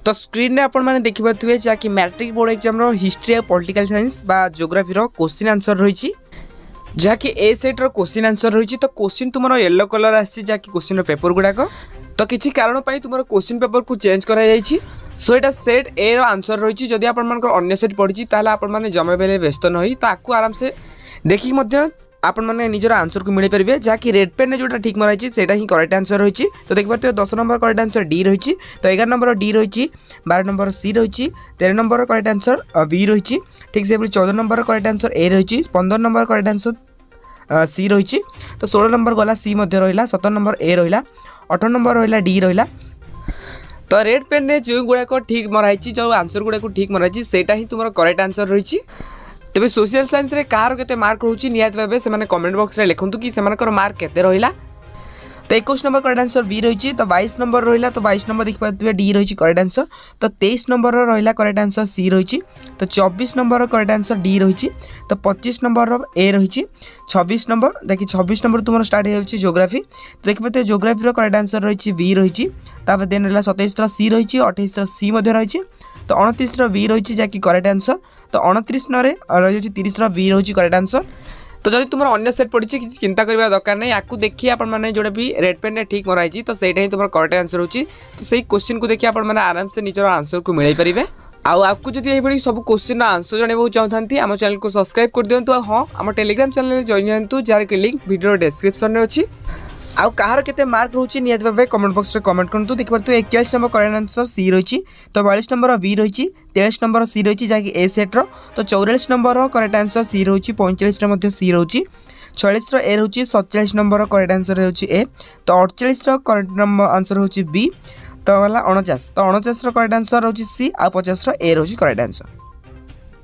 तो स्क्रीन में आपण मैंने देखिपे जहाँकि मैट्रिक बोर्ड एग्जाम हिस्ट्री और पॉलिटिकल साइंस बा जियोग्राफी क्वेश्चन आंसर रही जहाँकि ए सेट रो क्वेश्चन आंसर रही। तो क्वेश्चन तुम येलो कलर आसी जहाँकि क्वेश्चन पेपर गुड़ाक तो किसी कारण तुम क्वेश्चन पेपर को चेंज कराई सो यहाँ सेट ए रो आंसर रही। जदि अन्य सेट पड़ी ताल आपने जमा बेले व्यस्त न हो आराम से देखिए आपण मैंने निजर आंसर को मिल पारे जहाँकि रेड पेन में जोटा ठीक मराई से ही करेक्ट आंसर रही। तो देखिए 10 नंबर करेक्ट आंसर डी रही। तो 11 नंबर डी रही, 12 नंबर सी रही, 13 नंबर करेक्ट आंसर बी रही, ठीक से 14 नंबर करेक्ट आंसर ए रही, 15 नंबर करेक्ट आंसर सी रही। तो 16 नंबर गला सी रहा, 17 नंबर ए रहा, 18 नंबर रहा डी रहा। तो रेड पेन में जो गुड़ाक ठीक मराई जो आंसर गुड़ाक ठीक मराई से ही तुम करेक्ट आंसर रही। तेज सोशल साइंस रे कार केते मार्क रोची नियात भाबे से माने कमेंट बॉक्स रे लिखंतु कि सेमानकर मार्क केते रहिला। तो 21 नंबर करेक्ट आंसर बी रही। तो 22 नंबर रहिला, तो 22 नंबर देखि पाथुवे डी रही करेक्ट आंसर। तो 23 नंबर रहिला करेक्ट आंसर सी रही। तो 24 नंबर करेक्ट आंसर डी रही। तो 25 नंबर ए रही। 26 नंबर देखिए 26 नंबर तुम स्टार्ट हो जियोग्राफी। तो देखिए पाथुवे जियोग्राफी करेक्ट आंसर रही बी रही। तापर देन रहिला 27 रो सी रही, 28 रो सी मध्ये रही। तो 29 रो बी रही जहाँकि करेक्ट आंसर। तो 29 रही 30 रो बी रही करेक्ट आंसर। तो जब तुम अन्य सेट पड़ी किसी चिंता करने दरकार नहीं, आपको देखिए आपने जोटा भी रेड पेन में ठीक मराई तो सही ही तुम करेक्ट आंसर होची। तो सही क्वेश्चन को देखिए आप आराम से निजर आंसर को मिल पारे। आपको जब ये सब क्वेश्चन आंसर जानवाक चाहते आम चैनल को सब्सक्राइब कर दिंतु। हाँ आम टेलीग्राम चैनल जॉइन दिखाँ जार की लिंक वीडियो डिस्क्रिप्शन में अच्छी। आउ कहार केते मार्क रोची नियत भाबे कमेंट बॉक्स रे कमेंट करंतु। देखि परतु 41 नंबर करेक्ट आंसर सी रही। तो 42 नंबर बी रही, 43 नंबर सी रही जहाँकि ए सेट रो। तो 44 नंबर करेक्ट आंसर सी रही, 45 रे मध्ये सी रही, 46 रो ए रही, 47 नंबर करेक्ट आंसर रही ए। तो 48 रो करेक्ट नंबर आंसर होची बी। तो वाला 49, तो 49 रो करेक्ट आंसर रही सी आ 50 रो ए रही करेक्ट आंसर।